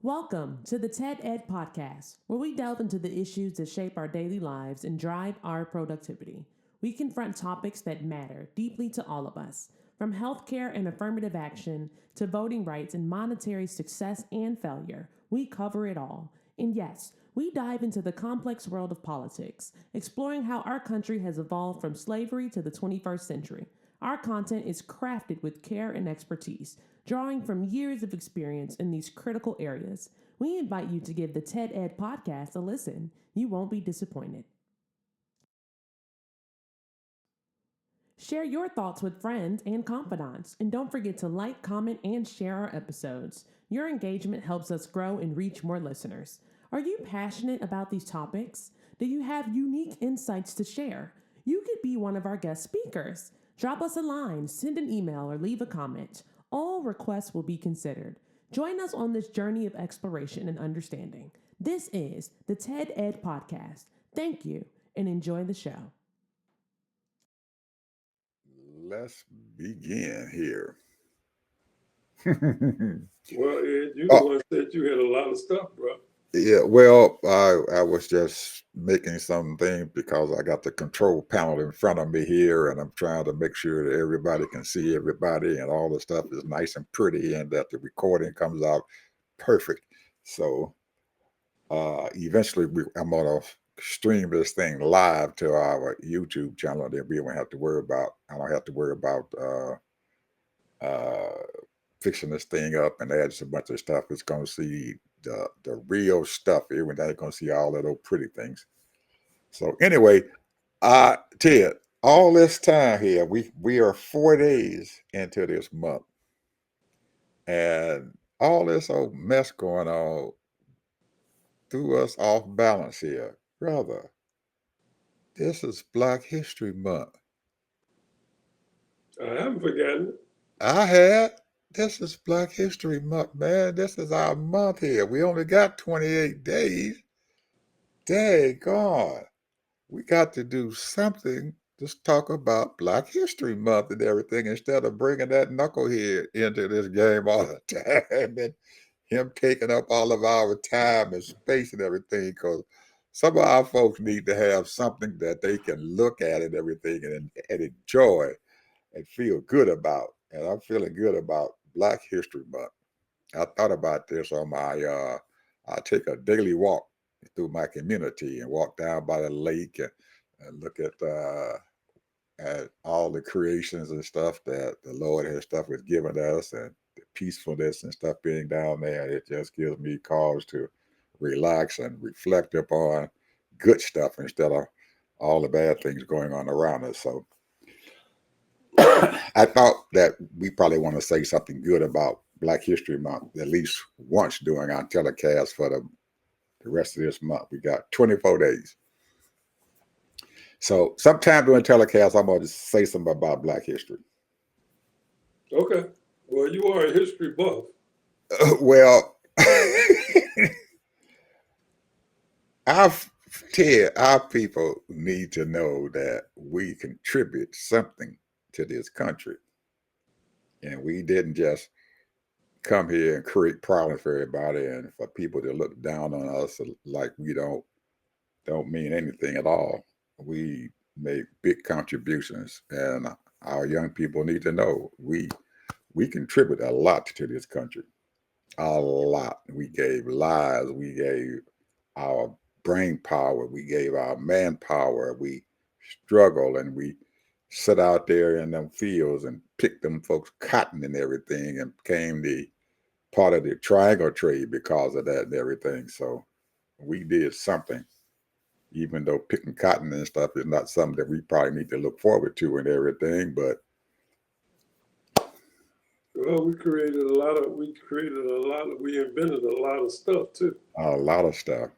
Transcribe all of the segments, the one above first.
Welcome to the TED Ed Podcast, where we delve into the issues that shape our daily lives and drive our productivity. We confront topics that matter deeply to all of us, from healthcare and affirmative action to voting rights and monetary success and failure. We cover it all. And yes, we dive into the complex world of politics, exploring how our country has evolved from slavery to the 21st century. Our content is crafted with care and expertise, drawing from years of experience in these critical areas. We invite you to give the TED Ed podcast a listen. You won't be disappointed. Share your thoughts with friends and confidants, and don't forget to like, comment, and share our episodes. Your engagement helps us grow and reach more listeners. Are you passionate about these topics? Do you have unique insights to share? You could be one of our guest speakers. Drop us a line, send an email, or leave a comment. All requests will be considered. Join us on this journey of exploration and understanding. This is the TED Ed Podcast. Thank you and enjoy the show. Let's begin here. Well, Ed, you the Oh, one said you had a lot of stuff, bro. yeah, well, I was just making some things because I got the control panel in front of me here, and I'm trying to make sure that everybody can see everybody and all the stuff is nice and pretty and that the recording comes out perfect. So eventually I'm going to stream this thing live to our YouTube channel. Then we won't have to worry about, I don't have to worry about uh, fixing this thing up and add a bunch of stuff. It's going to see the real stuff. Everybody's going to see all of those pretty things. So anyway, Ted, all this time here, we are 4 days into this month, and all this old mess going on threw us off balance here, brother. This is Black History Month. I haven't forgotten it. I had. This is Black History Month, man. This is our month here. We only got 28 days. Daggone. We got to do something. Just talk about Black History Month and everything instead of bringing that knucklehead into this game all the time and him taking up all of our time and space and everything. Because some of our folks need to have something that they can look at and everything and enjoy and feel good about. And I'm feeling good about Black History Month. I thought about this on my, I take a daily walk through my community and walk down by the lake and look at all the creations and stuff that the Lord has stuff has given us and the peacefulness and stuff being down there. It just gives me cause to relax and reflect upon good stuff instead of all the bad things going on around us. So I thought that we probably want to say something good about Black History Month at least once during our telecast for the rest of this month. We got 24 days. So sometime during telecast, I'm going to say something about Black history. Okay. Well, you are a history buff. Well, our Ted, our people need to know that we contribute something to this country, and we didn't just come here and create problems for everybody and for people to look down on us like we don't mean anything at all. We make big contributions, and our young people need to know we contribute a lot to this country, a lot. We gave lives, we gave our brain power, we gave our manpower, we struggle, and we sit out there in them fields and picked them folks cotton and everything, and became the part of the triangle trade because of that and everything. So we did something, even though picking cotton and stuff is not something that we probably need to look forward to and everything, but Well, we invented a lot of stuff too. a lot of stuff.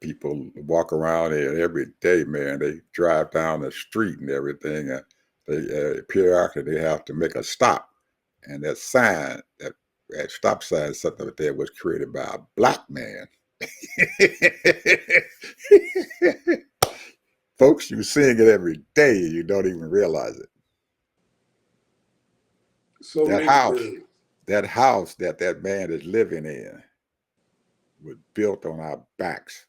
People walk around here every day, man. They drive down the street and everything. And they periodically they have to make a stop, and that sign, that stop sign, something like that was created by a black man. Folks, you seeing it every day, you don't even realize it. So That many house, things. that house that man is living in, was built on our backs.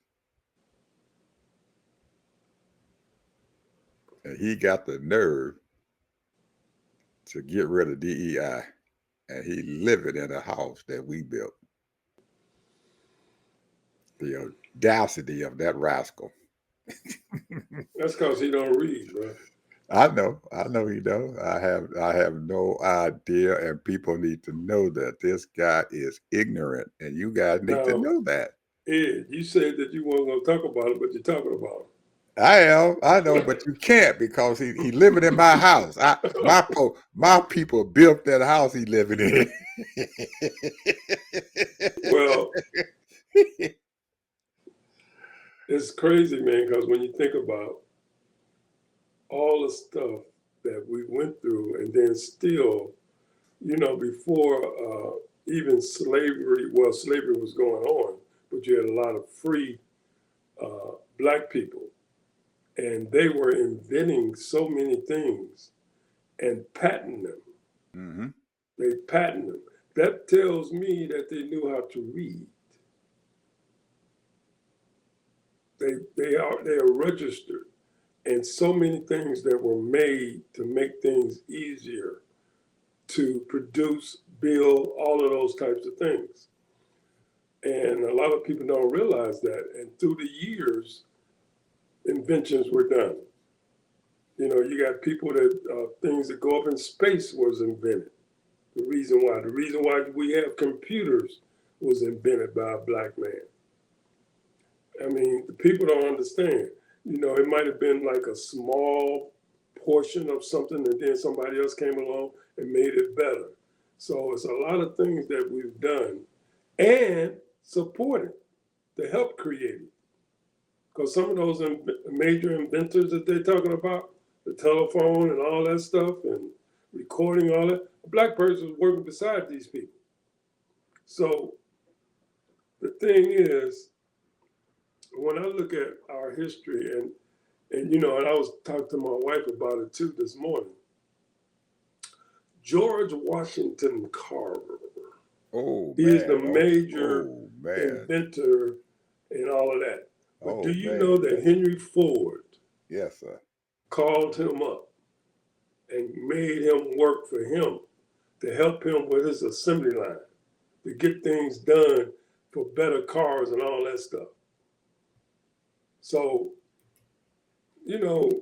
And he got the nerve to get rid of DEI. And he living in a house that we built. The audacity of that rascal. That's because he don't read, bro. I know he don't. I have no idea, and people need to know that this guy is ignorant, and you guys need to know that. Ed, you said that you weren't going to talk about it, but you're talking about it. I know, but you can't because he living in my house. My people built that house he living in. Well, it's crazy, man, because when you think about all the stuff that we went through, and then still, before even slavery was going on, but you had a lot of free black people, and they were inventing so many things and patenting them. Mm-hmm. They patented them. That tells me that they knew how to read. They are registered, and so many things that were made to make things easier to produce, build, all of those types of things. And a lot of people don't realize that. And through the years, inventions were done. You got people that things that go up in space was invented. The reason why we have computers was invented by a black man. I mean, the people don't understand. It might have been like a small portion of something, and then somebody else came along and made it better. So it's a lot of things that we've done and supported to help create it. Because some of those major inventors that they're talking about, the telephone and all that stuff, and recording all that, a black person was working beside these people. So the thing is, when I look at our history, and I was talking to my wife about it too this morning. George Washington Carver. He is the major inventor and all of that. But do you know that Henry Ford, yes, sir, called him up and made him work for him to help him with his assembly line, to get things done for better cars and all that stuff? So, the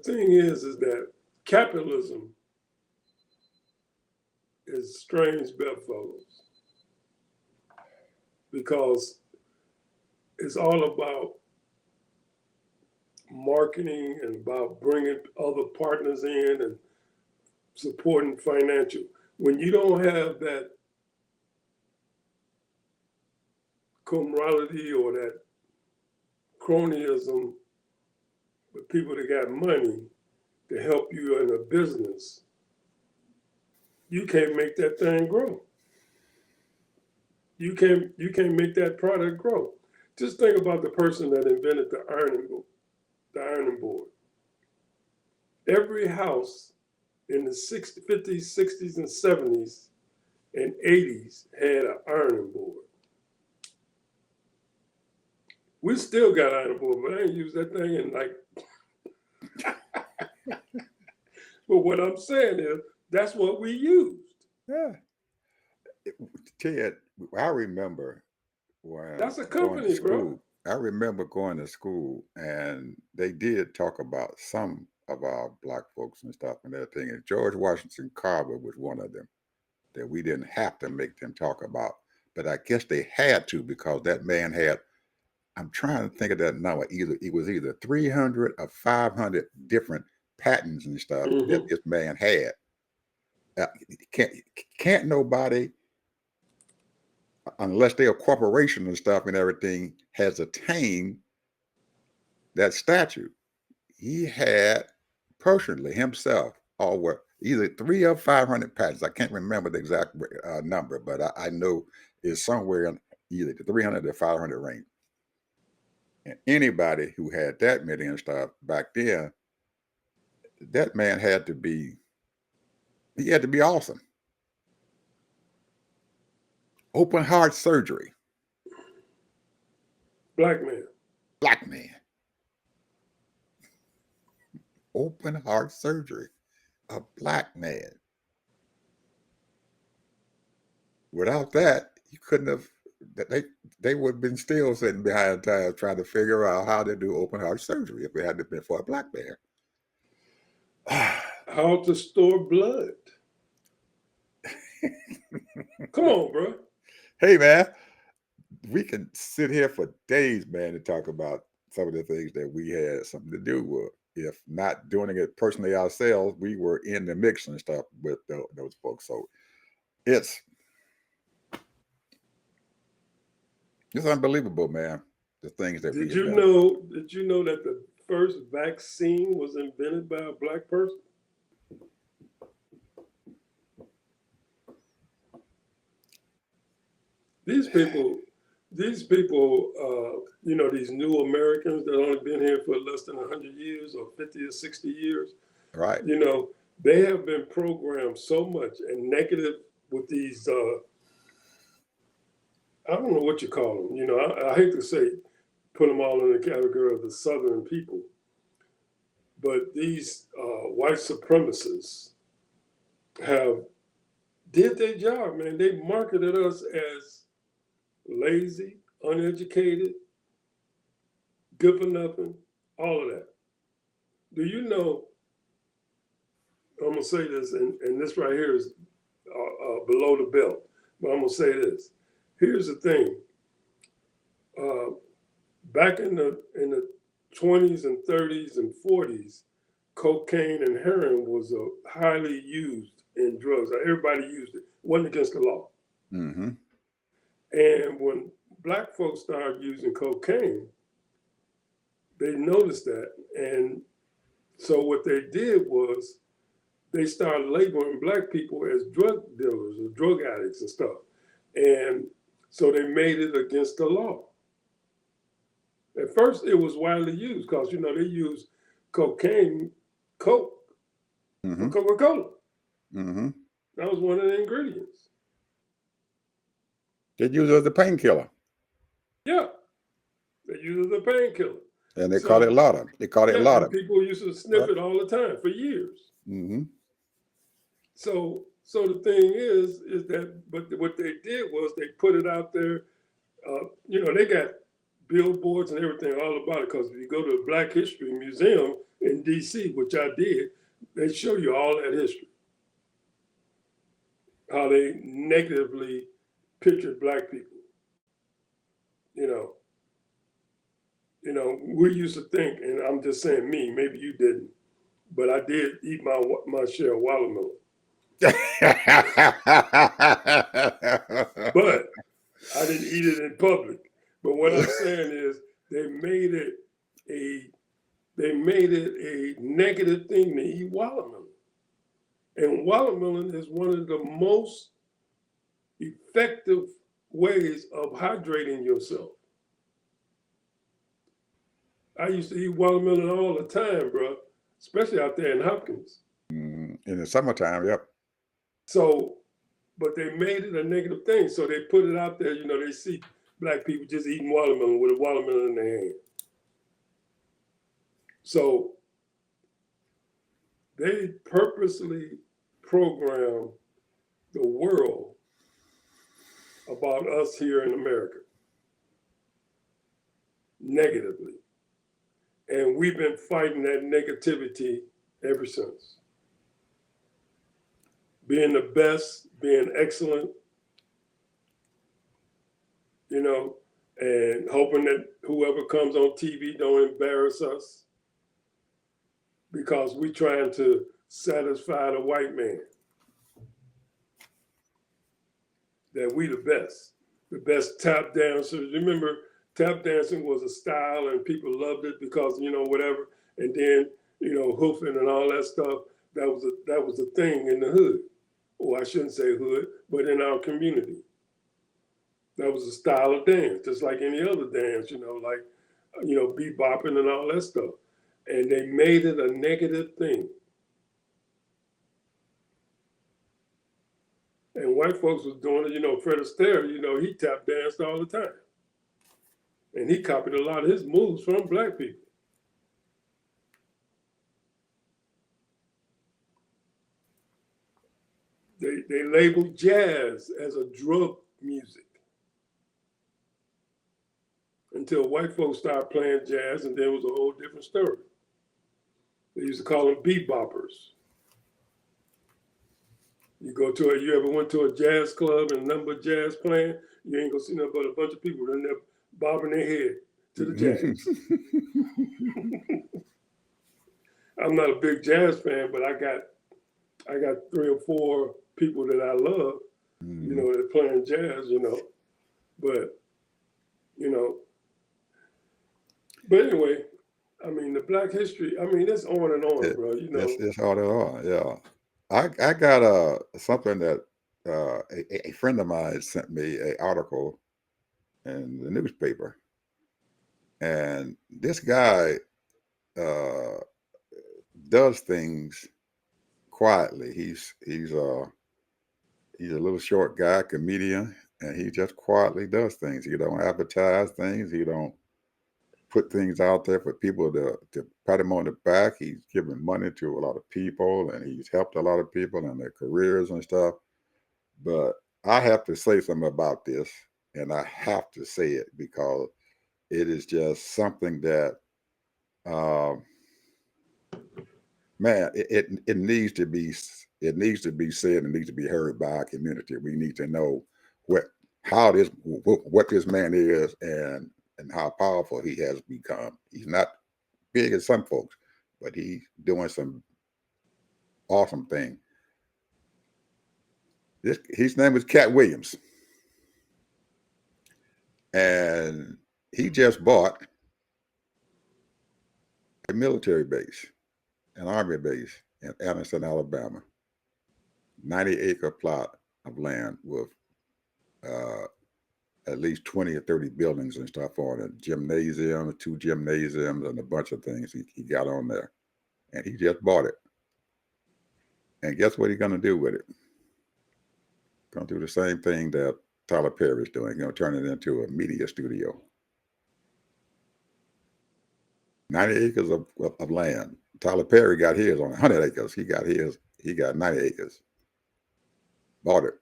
thing is that capitalism is strange bedfellows, because it's all about marketing and about bringing other partners in and supporting financial. When you don't have that camaraderie or that cronyism with people that got money to help you in a business, you can't make that thing grow. You can't make that product grow. Just think about the person that invented the ironing board. Every house in the 50s, 60s, and 70s and 80s had an ironing board. We still got ironing board, but I ain't used that thing in like. But what I'm saying is, that's what we used. Yeah. Ted, I remember when that's a company, bro. I remember going to school, and they did talk about some of our black folks and stuff and that thing. And George Washington Carver was one of them that we didn't have to make them talk about. But I guess they had to, because that man had, I'm trying to think of that number, it was either 300 or 500 different patents and stuff that this man had. Can't nobody, unless they're a corporation and stuff and everything, has attained that statute. He had personally himself over either 300 or 500 patents. I can't remember the exact number, but I know it's somewhere in either the 300 or 500 range. And anybody who had that many and stuff back then, that man had to be awesome. Open heart surgery. Black man. Black man. Open heart surgery. A black man. Without that, you couldn't have. They would have been still sitting behind tires trying to figure out how to do open heart surgery if it hadn't been for a black man. How to store blood. Come on, bro. Hey, man, we can sit here for days, man, to talk about some of the things that we had something to do with. If not doing it personally ourselves, we were in the mix and stuff with those folks. So it's unbelievable, man. The things that Did you know that the first vaccine was invented by a black person? These people, these new Americans that only been here for less than 100 years or 50 or 60 years, right? They have been programmed so much and negative with these, I don't know what you call them. I hate to say, put them all in the category of the Southern people, but these white supremacists have did their job, man. They marketed us as lazy, uneducated, good for nothing, all of that. Do you know, I'm going to say this, and this right here is below the belt, but I'm going to say this. Here's the thing. Back in the 20s and 30s and 40s, cocaine and heroin was highly used in drugs. Everybody used it. It wasn't against the law. Mm-hmm. And when black folks started using cocaine, they noticed that. And so what they did was they started labeling black people as drug dealers or drug addicts and stuff. And so they made it against the law. At first, it was widely used because, they used cocaine, Coke, Mm-hmm. Coca-Cola. Mm-hmm. That was one of the ingredients. They use it as a painkiller. Yeah. They used it as a painkiller. And they call it laudanum. They call it laudanum. People used to sniff it all the time for years. Mm-hmm. So the thing is that, but what they did was they put it out there. They got billboards and everything all about it, because if you go to the Black History Museum in DC, which I did, they show you all that history. How they negatively pictured black people. We used to think, and I'm just saying me, maybe you didn't, but I did eat my share of watermelon. But I didn't eat it in public. But what I'm saying is they made it a negative thing to eat watermelon. And watermelon is one of the most effective ways of hydrating yourself. I used to eat watermelon all the time, bro, especially out there in Hopkins. In the summertime, yep. So, but they made it a negative thing. So they put it out there, they see black people just eating watermelon with a watermelon in their hand. So they purposely program the world about us here in America negatively. And we've been fighting that negativity ever since. Being the best, being excellent, and hoping that whoever comes on TV don't embarrass us, because we're trying to satisfy the white man. That we the best tap dancers. Remember, tap dancing was a style and people loved it because, whatever. And then, hoofing and all that stuff, that was a thing in the hood. Or I shouldn't say hood, but in our community. That was a style of dance, just like any other dance, bebopping and all that stuff. And they made it a negative thing. And white folks was doing it, Fred Astaire, he tap danced all the time. And he copied a lot of his moves from black people. They labeled jazz as a drug music until white folks started playing jazz, and then it was a whole different story. They used to call them beboppers. You ever went to a jazz club and a number of jazz playing? You ain't gonna see nothing but a bunch of people in there bobbing their head to the jazz. I'm not a big jazz fan, but I got 3 or 4 people that I love, that playing jazz, But, but anyway, I mean, the Black history, it's on and on, bro. It's on and on, yeah. I got something that a friend of mine sent me an article in the newspaper, and this guy does things quietly. He's a little short guy, comedian, and he just quietly does things. He don't advertise things. He don't put things out there for people to pat him on the back. He's given money to a lot of people, and he's helped a lot of people in their careers and stuff. But I have to say something about this, and I have to say it because it is just something that, man, it needs to be said. It needs to be heard by our community. We need to know what this man is and how powerful he has become. He's not big as some folks, but he's doing some awesome thing. His name is Katt Williams, and he just bought a military base, an army base in Anniston, Alabama. 90-acre plot of land with at least 20 or 30 buildings and stuff on it. Gymnasium, 2 gymnasiums, and a bunch of things he got on there. And he just bought it. And guess what he's going to do with it? Going to do the same thing that Tyler Perry is doing. He's going to turn it into a media studio. 90 acres of land. Tyler Perry got his on 100 acres. He got 90 acres. Bought it.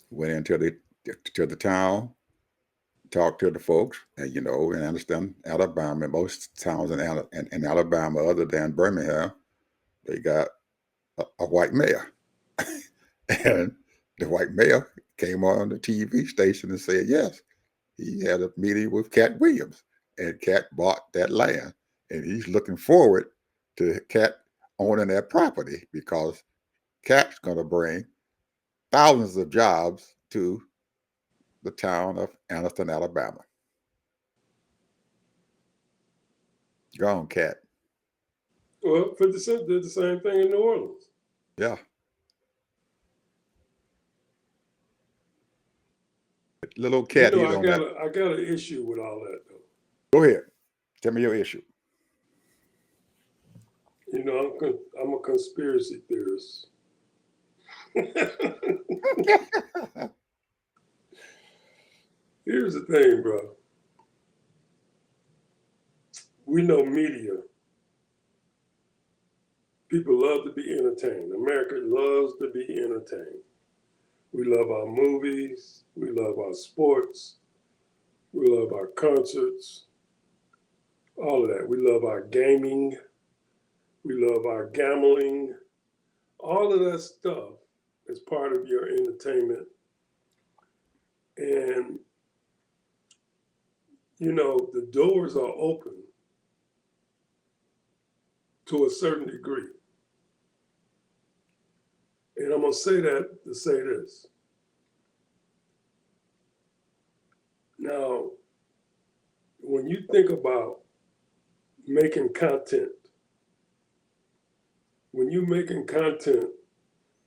Went into the town, talked to the folks, and in Anniston, Alabama, most towns in Alabama other than Birmingham, they got a white mayor. And the white mayor came on the TV station and said, yes, he had a meeting with Katt Williams, and Katt bought that land. And he's looking forward to Katt owning that property because Katt's going to bring thousands of jobs to the town of Anniston, Alabama. Go on, Katt. Well, 50 Cent did the same thing in New Orleans. Yeah. Little Katt. I got an issue with all that, though. Go ahead. Tell me your issue. I'm a conspiracy theorist. Here's the thing, bro. We know media. People love to be entertained. America loves to be entertained. We love our movies. We love our sports. We love our concerts. All of that. We love our gaming. We love our gambling. All of that stuff is part of your entertainment. And, the doors are open to a certain degree. And I'm going to say that to say this. Now, when you think about making content, when you're making content,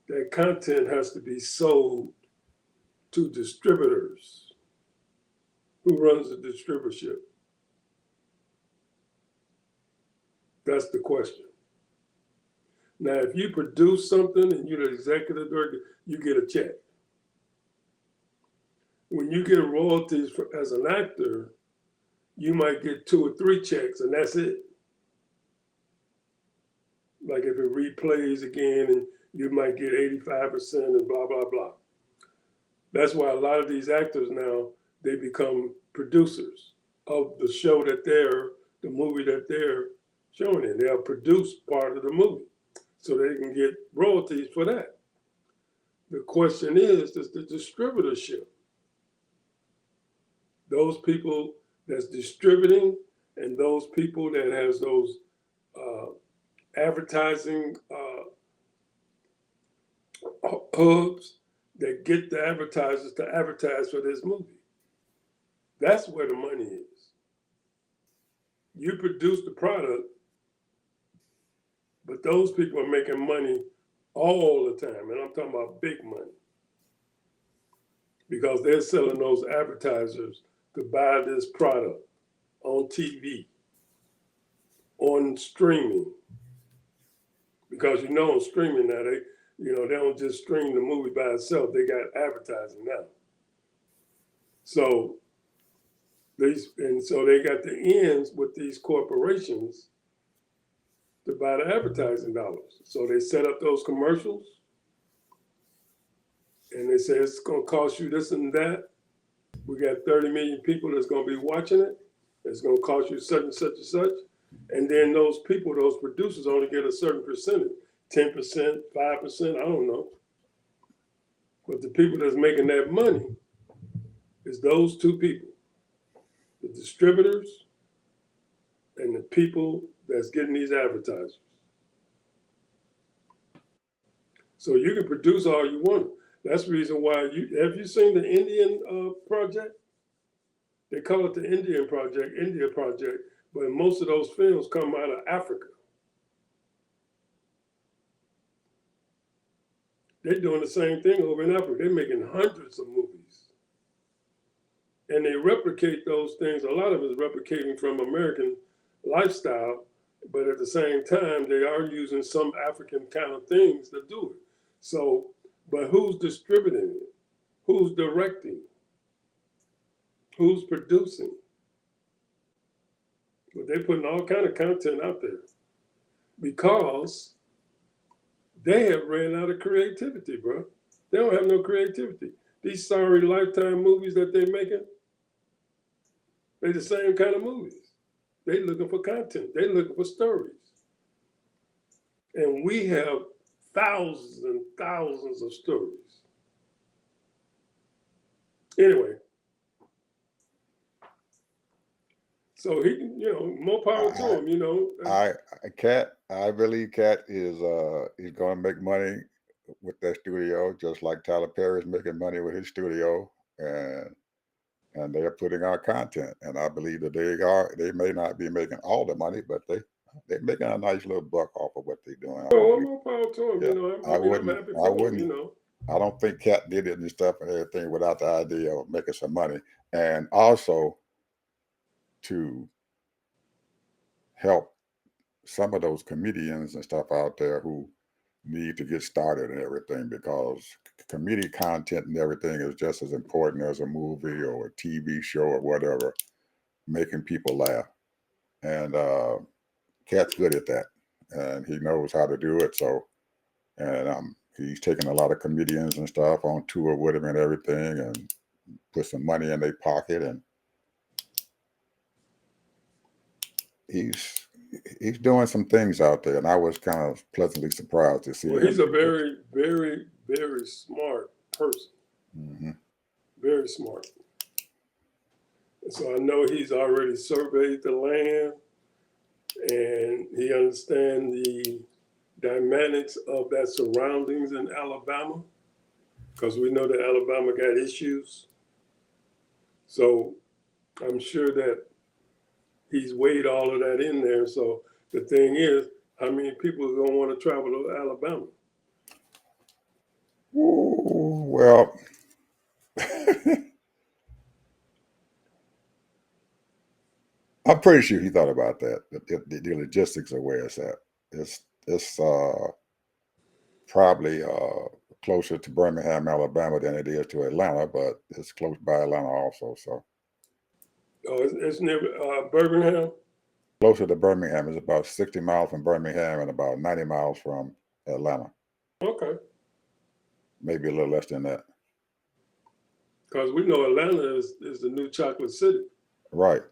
that content has to be sold to distributors. Who runs the distributorship? That's the question. Now, if you produce something and you're the executive director, you get a check. When you get royalties as an actor, you might get 2 or 3 checks, and that's it. Like if it replays again, and you might get 85% and blah, blah, blah. That's why a lot of these actors now, they become producers of the show the movie that they're showing in. They'll produce part of the movie so they can get royalties for that. The question is the distributorship. Those people that's distributing and those people that has those advertising hubs that get the advertisers to advertise for this movie. That's where the money is. You produce the product, but those people are making money all the time, and I'm talking about big money, because they're selling those advertisers to buy this product on TV, on streaming. Because on streaming now, they don't just stream the movie by itself, they got advertising now. So they got the ends with these corporations to buy the advertising dollars. So they set up those commercials and they say it's gonna cost you this and that. We got 30 million people that's gonna be watching it. It's gonna cost you such and such and such. And then those people, those producers only get a certain percentage, 10%, 5%, I don't know. But the people that's making that money is those 2 people, the distributors and the people that's getting these advertisers. So you can produce all you want. That's the reason why have you seen the Indian project? They call it the India Project, but most of those films come out of Africa. They're doing the same thing over in Africa. They're making hundreds of movies. And they replicate those things. A lot of it is replicating from American lifestyle, but at the same time, they are using some African kind of things to do it. So, but who's distributing it? Who's directing? Who's producing? But they're putting all kind of content out there because they have ran out of creativity, bro. They don't have no creativity. These sorry Lifetime movies that they're making, they're the same kind of movies. They're looking for content. They're looking for stories. And we have thousands and thousands of stories. Anyway, so he, more power to him, I believe Katt is he's gonna make money with that studio, just like Tyler Perry's making money with his studio, and they're putting out content. And I believe that they may not be making all the money, but they're making a nice little buck off of what they're doing. More power to him, I I'm happy for him, I don't think Katt did it and stuff and everything without the idea of making some money, and also to help some of those comedians and stuff out there who need to get started and everything, because comedic content and everything is just as important as a movie or a TV show or whatever, making people laugh. And Katt's good at that, and he knows how to do it. So, and he's taking a lot of comedians and stuff on tour with him and everything, and put some money in their pocket, and he's doing some things out there, and I was kind of pleasantly surprised to see. Well, he's a very, very, very smart person. Mm-hmm. Very smart. And so I know he's already surveyed the land, and he understands the dynamics of that surroundings in Alabama, because we know that Alabama got issues. So I'm sure that he's weighed all of that in there. So the thing is, how many people are going to want to travel to Alabama? Ooh, well, I'm pretty sure he thought about that. The logistics of where it's at. It's probably closer to Birmingham, Alabama than it is to Atlanta, but it's close by Atlanta also. So Oh, it's near Birmingham. closer to Birmingham is about 60 miles from Birmingham and about 90 miles from Atlanta. Okay. Maybe a little less than that. Because we know Atlanta is the new chocolate city. Right.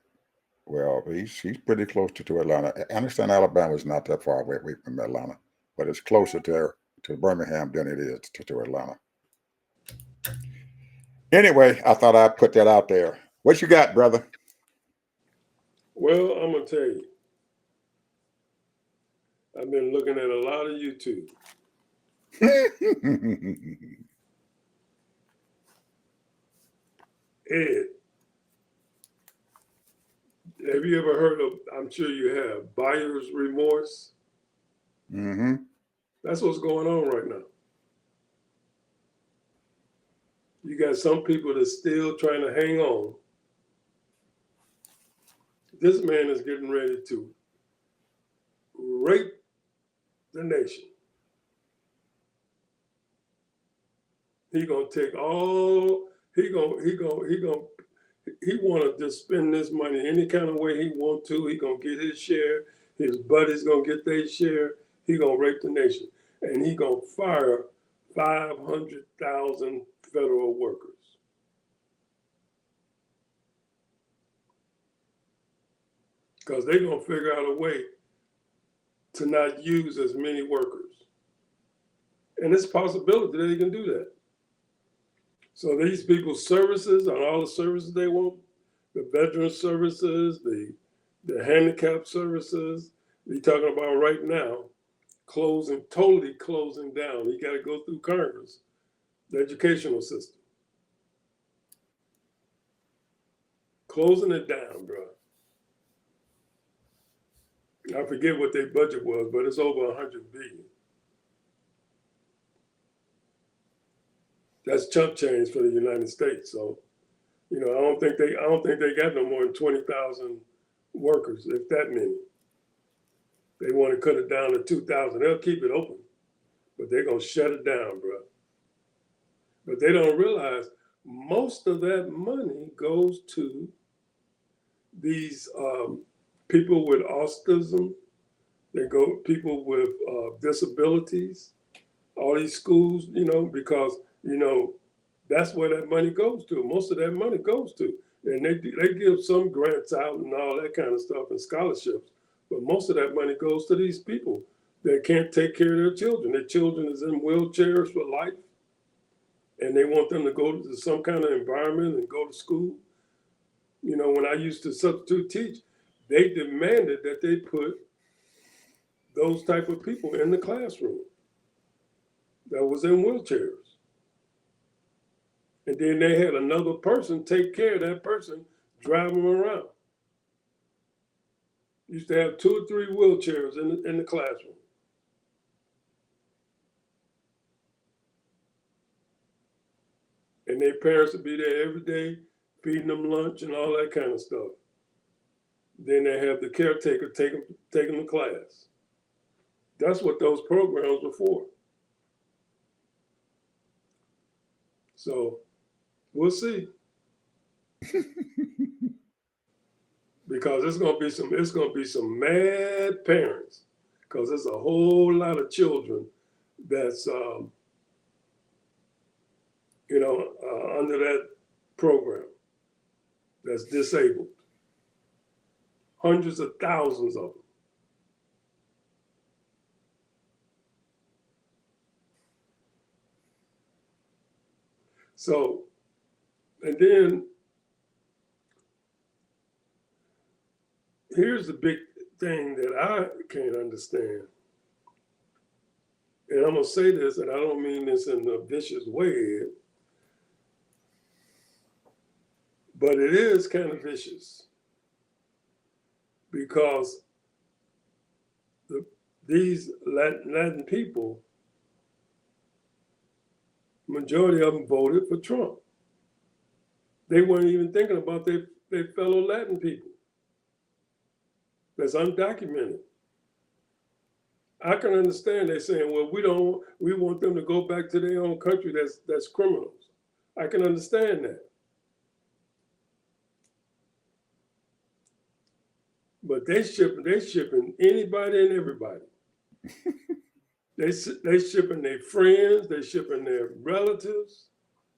Well, he's pretty close to Atlanta. Anniston, Alabama is not that far away from Atlanta, but it's closer to Birmingham than it is to Atlanta. Anyway, I thought I'd put that out there. What you got, brother? Well, I'm going to tell you. I've been looking at a lot of YouTube. Ed, have you ever heard of, I'm sure you have, buyer's remorse? Mm-hmm. That's what's going on right now. You got some people that's still trying to hang on. This man is getting ready to rape the nation. He gonna take all, he want to just spend this money any kind of way he want to. He gonna get his share. His buddies gonna get their share. He gonna rape the nation, and he gonna fire 500,000 federal workers. Because they're gonna figure out a way to not use as many workers, and it's a possibility that they can do that. So these people's services, on all the services they want, the veteran services, the handicap services, they're talking about right now, totally closing down. You got to go through Congress, the educational system. Closing it down, bro. I forget what their budget was, but it's over 100 billion. That's chump change for the United States. So, I don't think they got no more than 20,000 workers, if that many. They want to cut it down to 2,000. They'll keep it open, but they're gonna shut it down, bro. But they don't realize most of that money goes to these people with autism. People with disabilities. All these schools, because that's where that money goes to. Most of that money goes to. And they give some grants out and all that kind of stuff and scholarships. But most of that money goes to these people that can't take care of their children. Their children is in wheelchairs for life. And they want them to go to some kind of environment and go to school. When I used to substitute teach, they demanded that they put those type of people in the classroom that was in wheelchairs. And then they had another person take care of that person, drive them around. Used to have 2 or 3 wheelchairs in the classroom. And their parents would be there every day, feeding them lunch and all that kind of stuff. Then they have the caretaker take them to class. That's what those programs were for. So we'll see. Because it's gonna be some mad parents, because there's a whole lot of children that's under that program that's disabled. Hundreds of thousands of them. So, and then here's the big thing that I can't understand. And I'm going to say this, and I don't mean this in a vicious way, but it is kind of vicious. Because these Latin people, majority of them voted for Trump. They weren't even thinking about their fellow Latin people. That's undocumented. I can understand they saying, well, we want them to go back to their own country that's criminals. I can understand that. But they shipping anybody and everybody. They shipping their friends, they shipping their relatives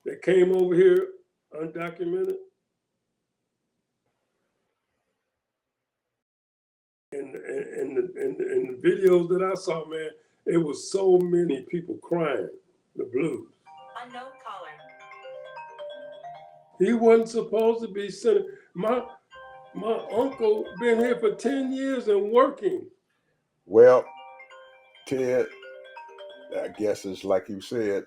that came over here undocumented. And the videos that I saw, man, it was so many people crying the blues. Unknown caller. He wasn't supposed to be sending. My uncle been here for 10 years and working. Well, Ted, I guess it's like you said.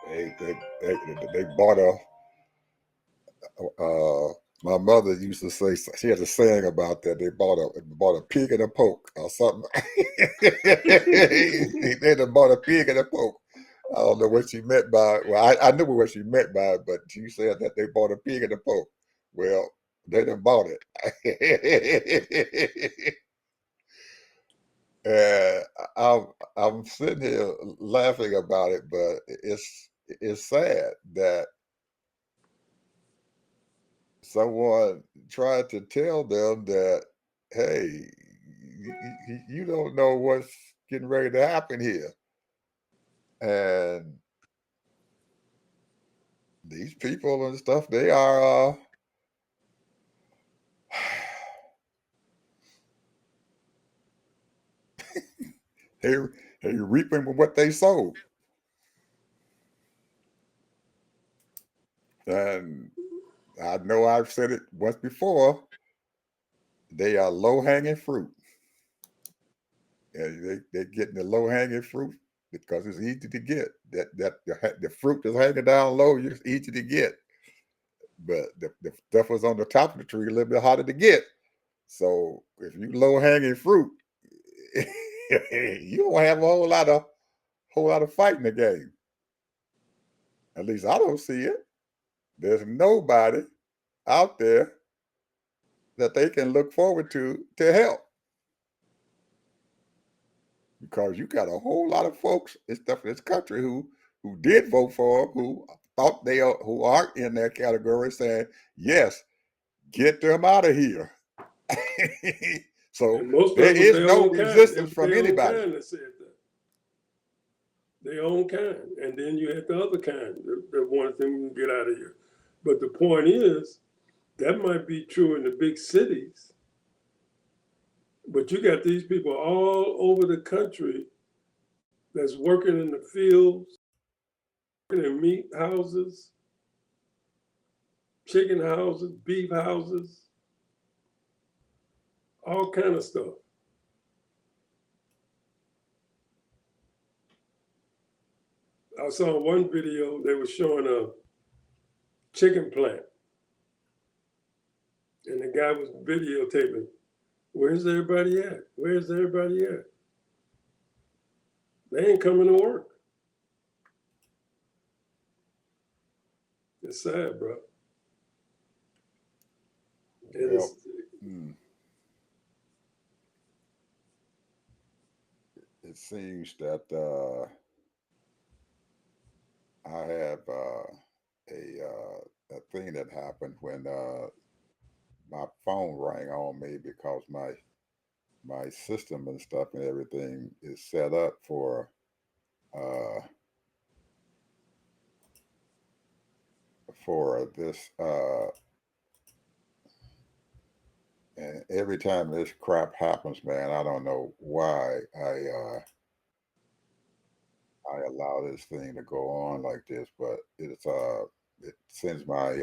They bought my mother used to say, she had a saying about that. They bought a pig and a poke or something. They bought a pig and a poke. I don't know what she meant by it. Well, I knew what she meant by it, but she said that they bought a pig and a poke. Well, they done bought it. I'm sitting here laughing about it, but it's sad that someone tried to tell them that, hey, you don't know what's getting ready to happen here. And these people and stuff, they are they're reaping what they sowed. And I know I've said it once before, they are low-hanging fruit. And they're getting the low-hanging fruit because it's easy to get. The fruit that's hanging down low, it's easy to get. But the stuff was on the top of the tree a little bit harder to get. So if you low-hanging fruit, you don't have a whole lot of fight in the game. At least I don't see it. There's nobody out there that they can look forward to help. Because you got a whole lot of folks and stuff in this country who did vote for them, who thought who aren't in that category, saying, yes, get them out of here. So there is no resistance from anybody. That said that. Their own kind. And then you had the other kind that wanted them to get out of here. But the point is, that might be true in the big cities. But you got these people all over the country that's working in the fields, working in meat houses, chicken houses, beef houses, all kind of stuff. I saw one video, they were showing a chicken plant. And the guy was videotaping. Where's everybody at? Where's everybody at? They ain't coming to work. It's sad, bro. Well, it seems that I have a thing that happened when my phone rang on me because my system and stuff and everything is set up for this and every time this crap happens, man, I don't know why I allow this thing to go on like this, but it sends my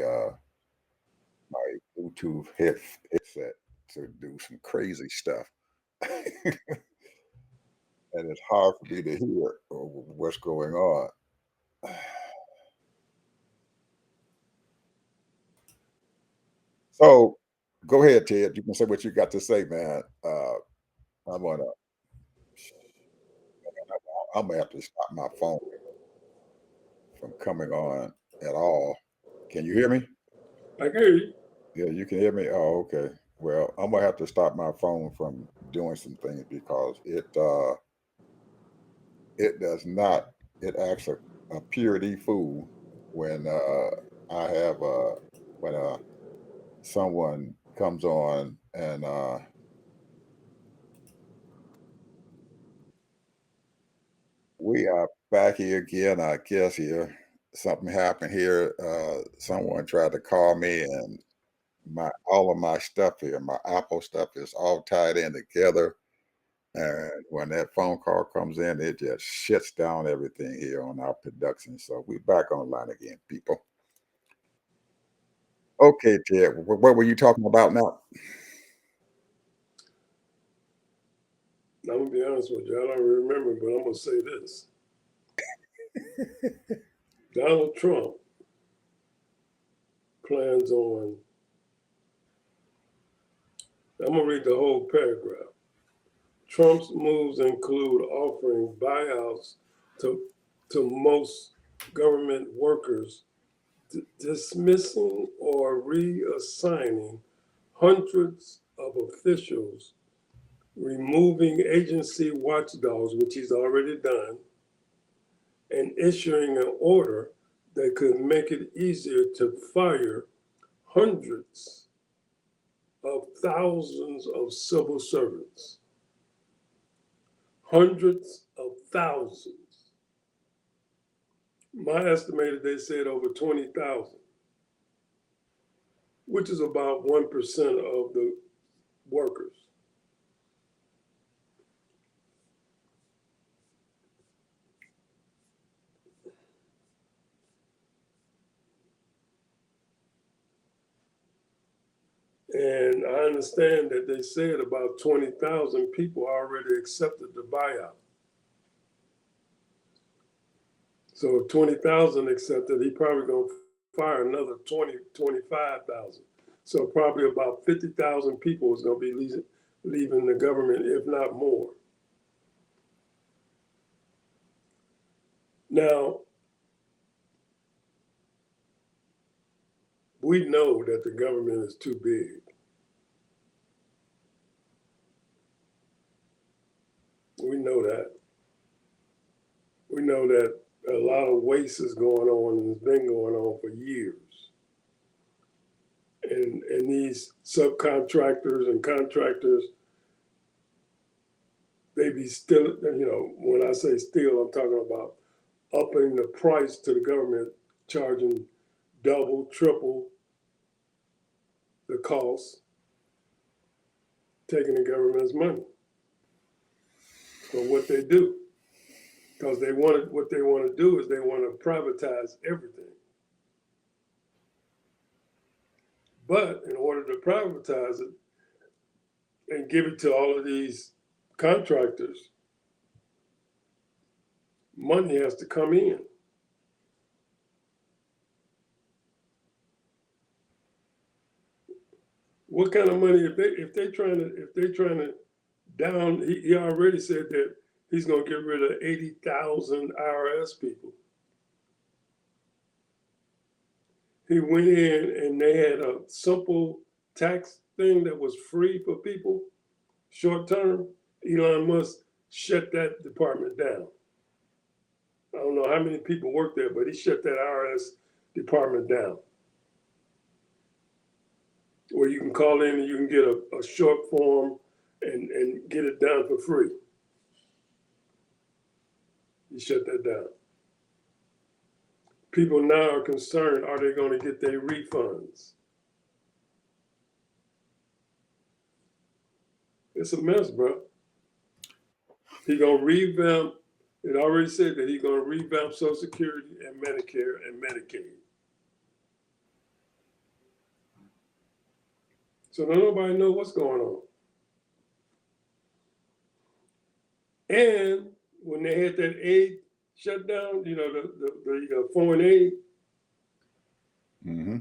Bluetooth headset to do some crazy stuff. And it's hard for me to hear what's going on. So go ahead, Ted. You can say what you got to say, man. I'm gonna have to stop my phone from coming on at all. Can you hear me? I can hear you. Yeah, you can hear me. Oh, okay. Well, I'm gonna have to stop my phone from doing some things because it does not. It acts a purity fool when I have when someone comes on and we are back here again. I guess here something happened here. Someone tried to call me, and my all of my stuff here, my Apple stuff, is all tied in together. And when that phone call comes in, it just shuts down everything here on our production. So we're back online again, people. Okay, Ted, what were you talking about now? I'm gonna be honest with you, I don't remember, but I'm gonna say this. Donald Trump plans on, I'm gonna read the whole paragraph. Trump's moves include offering buyouts to, to most government workers, dismissing or reassigning hundreds of officials, removing agency watchdogs, which he's already done, and issuing an order that could make it easier to fire hundreds of thousands of civil servants. Hundreds of thousands. My estimated, they said over 20,000, which is about 1% of the workers. And I understand that they said about 20,000 people already accepted the buyout. So if 20,000 accepted, he probably going to fire another 20, 25,000. So probably about 50,000 people is going to be leaving the government, if not more. Now, we know that the government is too big. We know that. We know that a lot of waste is going on and has been going on for years. And these subcontractors and contractors, they be still, when I say still, I'm talking about upping the price to the government, charging double, triple the cost, taking the government's money for what they do. Because what they want to do is they want to privatize everything. But in order to privatize it and give it to all of these contractors, money has to come in. What kind of money if they're trying to down? He already said that he's going to get rid of 80,000 IRS people. He went in and they had a simple tax thing that was free for people, short term. Elon Musk shut that department down. I don't know how many people work there, but he shut that IRS department down. Where you can call in and you can get a short form and get it done for free. He shut that down. People now are concerned, are they going to get their refunds? It's a mess, bro. He gonna revamp, it already said that he's gonna revamp Social Security and Medicare and Medicaid. So now nobody knows what's going on. And when they had that aid shutdown, the foreign aid, Mm-hmm.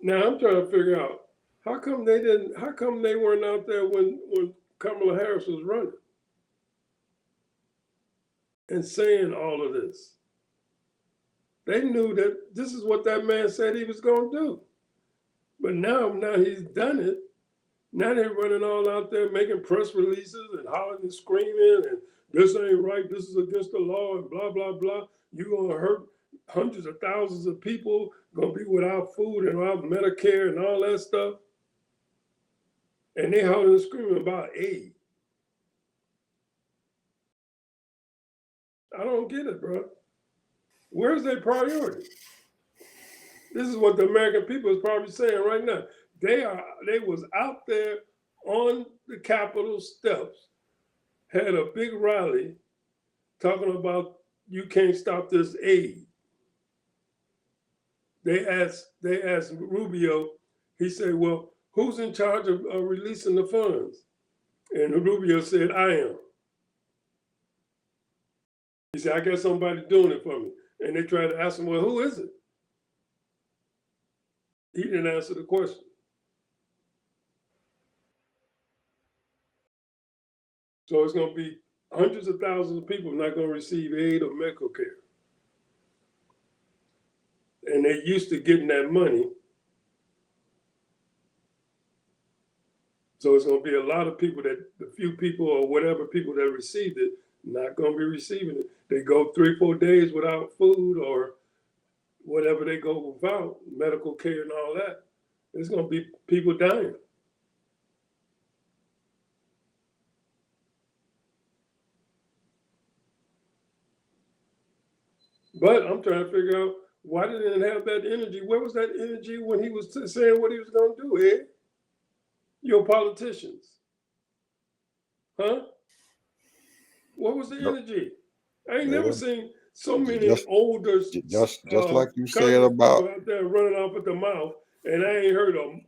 now I'm trying to figure out how come they weren't out there when Kamala Harris was running and saying all of this. They knew that this is what that man said he was going to do. But now he's done it. Now they're running all out there making press releases and hollering and screaming and this ain't right, this is against the law and blah, blah, blah. You're going to hurt hundreds of thousands of people, going to be without food and without Medicare and all that stuff. And they hollering and screaming about aid. I don't get it, bro. Where's their priority? This is what the American people is probably saying right now. They was out there on the Capitol steps, had a big rally talking about you can't stop this aid. They asked Rubio, he said, well, who's in charge of releasing the funds? And Rubio said, I am. He said, I got somebody doing it for me. And they tried to ask him, well, who is it? He didn't answer the question. So it's going to be hundreds of thousands of people not going to receive aid or medical care. And they're used to getting that money. So it's going to be a lot of people the few people or whatever people that received it, not going to be receiving it. They go 3-4 days without food or whatever they go without, medical care and all that. There's going to be people dying. But I'm trying to figure out why didn't it have that energy? Where was that energy when he was saying what he was going to do, Ed? Your politicians. Huh? What was the energy? I ain't never seen so many older just like you said about out there running off at the mouth, and I ain't heard a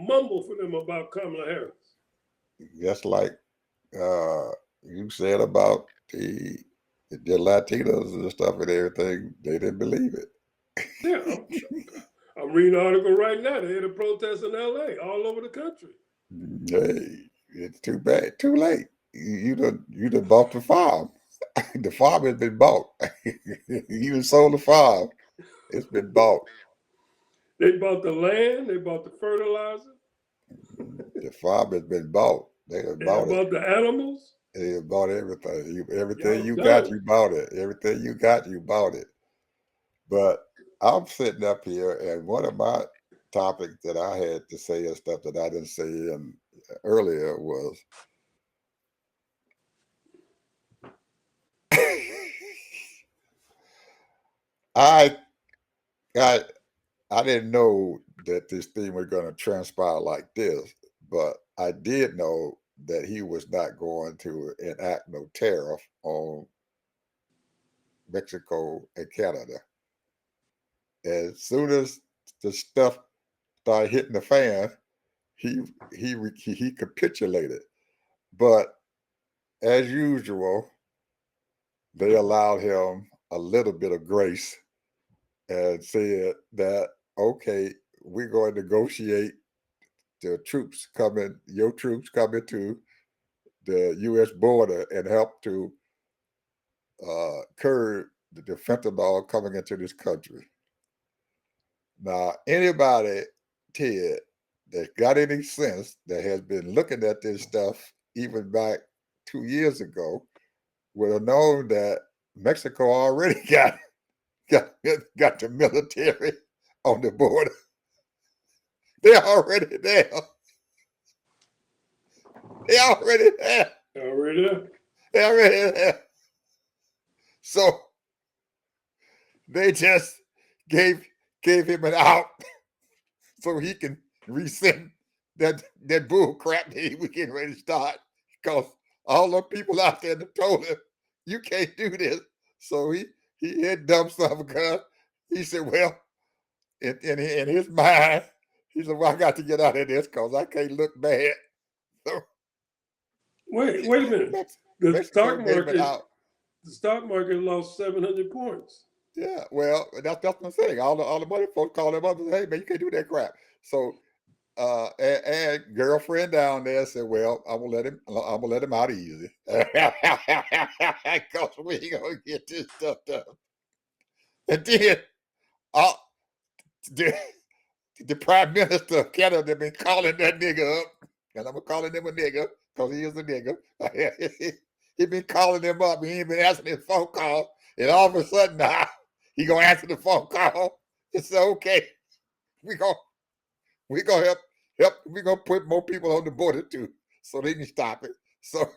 mumble for them about Kamala Harris. Just like you said about the Latinos and stuff and everything, they didn't believe it. Yeah, I'm reading an article right now. They had a protest in LA, all over the country. Hey, it's too bad, too late. You done bought the farm. The farm has been bought. You done sold the farm. It's been bought. They bought the land. They bought the fertilizer. The farm has been bought. They bought the animals. They bought everything. Everything you got, you bought it. Everything you got, you bought it. But I'm sitting up here, and one of my topics that I had to say and stuff that I didn't say earlier was I didn't know that this thing was going to transpire like this, but I did know that he was not going to enact no tariff on Mexico and Canada. As soon as the stuff started hitting the fan, he capitulated. But as usual, they allowed him a little bit of grace and said that, okay, we're going to negotiate your troops coming to the U.S. border and help to curb the fentanyl coming into this country. Now, anybody, Ted, that got any sense that has been looking at this stuff even back 2 years ago would have known that Mexico already got the military on the border. They're already there. They're already there. They're already there. So they just gave him an out so he can rescind that bull crap that he was getting ready to start, because all the people out there that told him you can't do this. So he had done something because he said, well, in his mind, he said, well, I got to get out of this because I can't look bad. So, wait a minute. The stock market lost 700 points. Yeah, well, that's what I'm saying. All the money folks call him up and say, hey, man, you can't do that crap. So and girlfriend down there said, well, I'm gonna let him out easy. Because we ain't gonna get this stuff done. And then uh, the, the Prime Minister of Canada been calling that nigga up, and I'm calling him a nigga because he is a nigga. He been calling him up. He ain't been answering his phone call, and all of a sudden now he gonna answer the phone call. It's okay. We gonna help. We gonna put more people on the border too, so they can stop it. So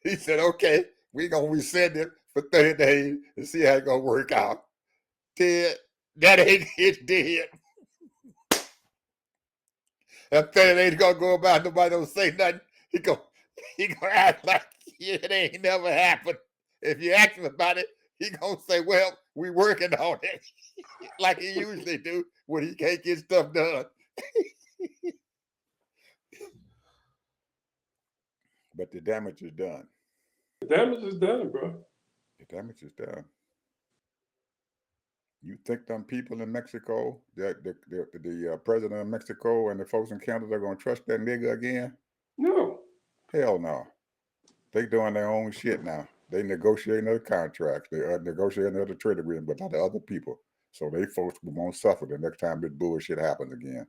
he said, okay, we gonna resend it for 30 days and see how it gonna work out. Ted, that ain't it dead. That 30 days gonna go about, nobody don't say nothing. He gonna act like it ain't never happened. If you ask him about it, he gonna say, well, we working on it. Like he usually do when he can't get stuff done. But the damage is done. The damage is done, bro. The damage is done. You think them people in Mexico, the president of Mexico and the folks in Canada are going to trust that nigga again? No. Hell no. They doing their own shit now. They negotiating other contracts. They are negotiating other trade agreements with the other people. So they folks won't suffer the next time this bullshit happens again.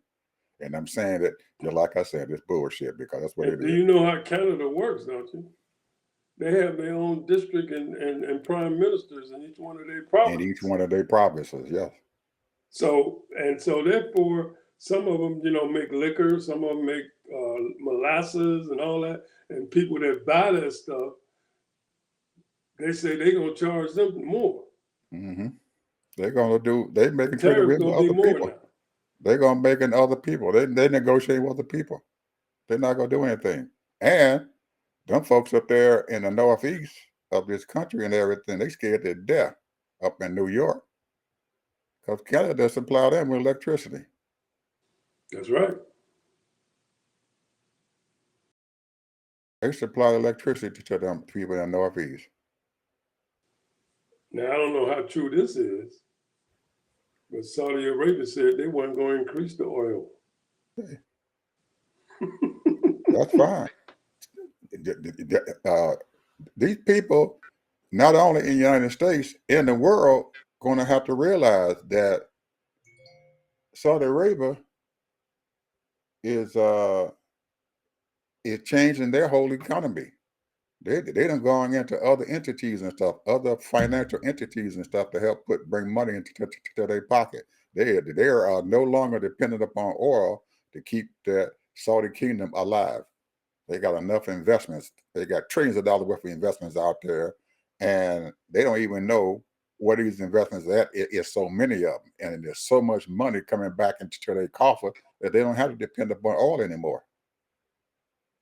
And I'm saying that, just like I said, it's bullshit because that's what it is. Do you know how Canada works, don't you? They have their own district and prime ministers in each one of their provinces. In each one of their provinces, yes. So therefore, some of them, make liquor, some of them make molasses and all that. And people that buy that stuff, they say they're gonna charge them more. Mm-hmm. They making trade Tariffs agreements with gonna be other more people. now. They're gonna make it other people. They negotiate with other people. They're not gonna do anything. And them folks up there in the northeast of this country and everything, they scared to death up in New York. Because Canada supply them with electricity. That's right. They supply electricity to them people in the northeast. Now I don't know how true this is, but Saudi Arabia said they weren't going to increase the oil. Okay. That's fine. These people, not only in the United States, in the world, going to have to realize that Saudi Arabia is changing their whole economy. They done going into other entities and stuff, other financial entities and stuff to help bring money into their pocket. They are no longer dependent upon oil to keep the Saudi kingdom alive. They got enough investments. They got trillions of dollars worth of investments out there, and they don't even know what these investments are at. It's so many of them, and there's so much money coming back into their coffer that they don't have to depend upon oil anymore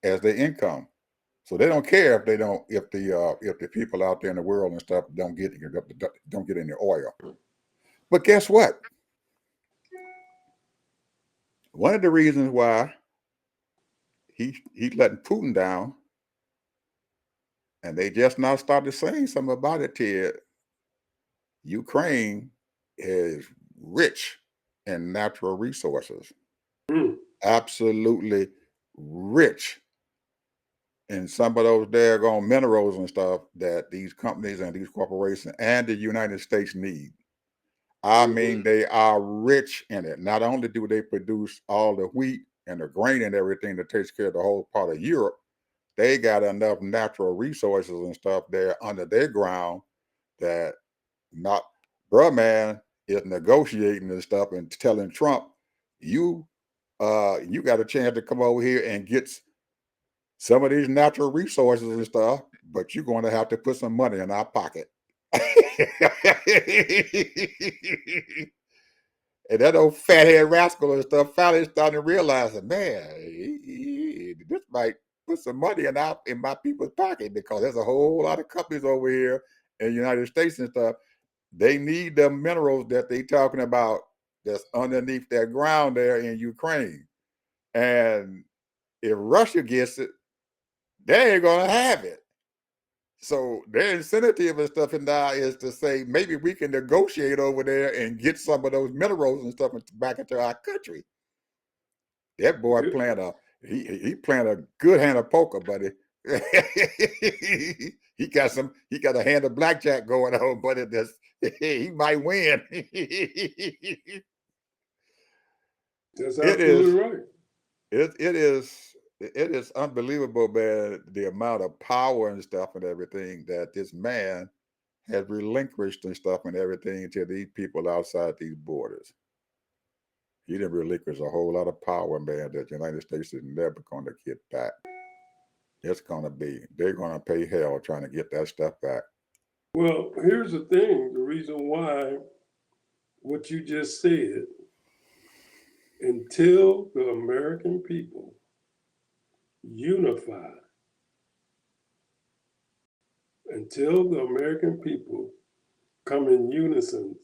as their income. So they don't care if the people out there in the world and stuff don't get any oil. But guess what? One of the reasons why he letting Putin down, and they just now started saying something about it, Ted. Ukraine is rich in natural resources. Absolutely rich in some of those daggone minerals and stuff that these companies and these corporations and the United States need. I mean, they are rich in it. Not only do they produce all the wheat and the grain and everything that takes care of the whole part of Europe, they got enough natural resources and stuff there under their ground that man is negotiating and stuff and telling Trump, you got a chance to come over here and get some of these natural resources and stuff, but you're going to have to put some money in our pocket. And that old fathead rascal and stuff finally starting to realize that, man, this might put some money in my people's pocket, because there's a whole lot of companies over here in the United States and stuff. They need the minerals that they talking about that's underneath that ground there in Ukraine. And if Russia gets it, they ain't gonna have it. So their incentive and stuff in there is to say, maybe we can negotiate over there and get some of those minerals and stuff back into our country. That boy playing he playing a good hand of poker, buddy. He got a hand of blackjack going on, but he might win. That's absolutely right. It is unbelievable, man, the amount of power and stuff and everything that this man has relinquished and stuff and everything to these people outside these borders. He didn't relinquish a whole lot of power, man, that the United States is never going to get back. They're going to pay hell trying to get that stuff back. Well, here's the thing. The reason why what you just said, until the American people unify, until the American people come in unison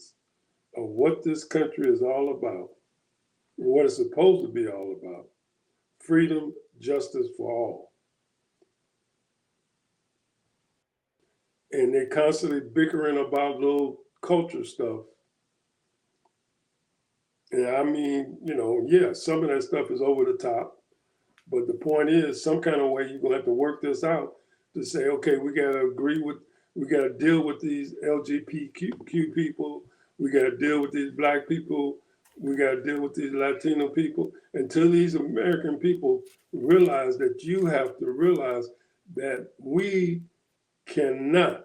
of what this country is all about, and what it's supposed to be all about, freedom, justice for all. And they're constantly bickering about little culture stuff. And I mean, yeah, some of that stuff is over the top. But the point is, some kind of way you're going to have to work this out to say, okay, we got to deal with these LGBTQ people. We got to deal with these Black people. We got to deal with these Latino people. Until these American people realize that you have to realize that we cannot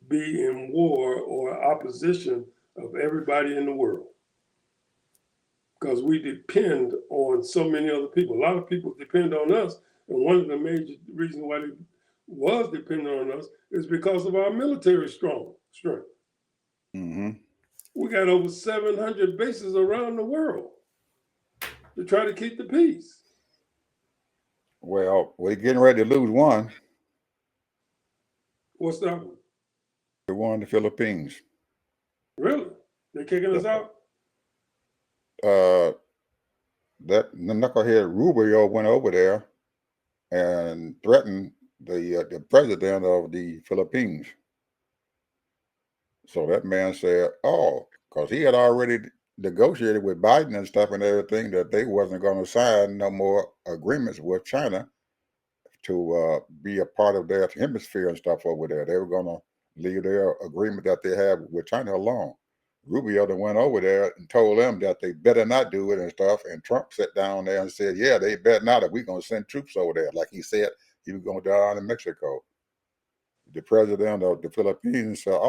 be in war or opposition of everybody in the world, because we depend on so many other people. A lot of people depend on us, and one of the major reasons why they was dependent on us is because of our military strength. Mm-hmm. We got over 700 bases around the world to try to keep the peace. Well, we're getting ready to lose one. What's that one? The one in the Philippines. Really? They're kicking us out? That knucklehead Rubio went over there and threatened the president of the Philippines. So that man said, because he had already negotiated with Biden and stuff and everything, that they wasn't going to sign no more agreements with China to be a part of their hemisphere and stuff over there. They were going to leave their agreement that they have with China alone. Rubio then went over there and told them that they better not do it and stuff. And Trump sat down there and said, yeah, they better not, if we're going to send troops over there. Like he said, he was going down in Mexico. The president of the Philippines said,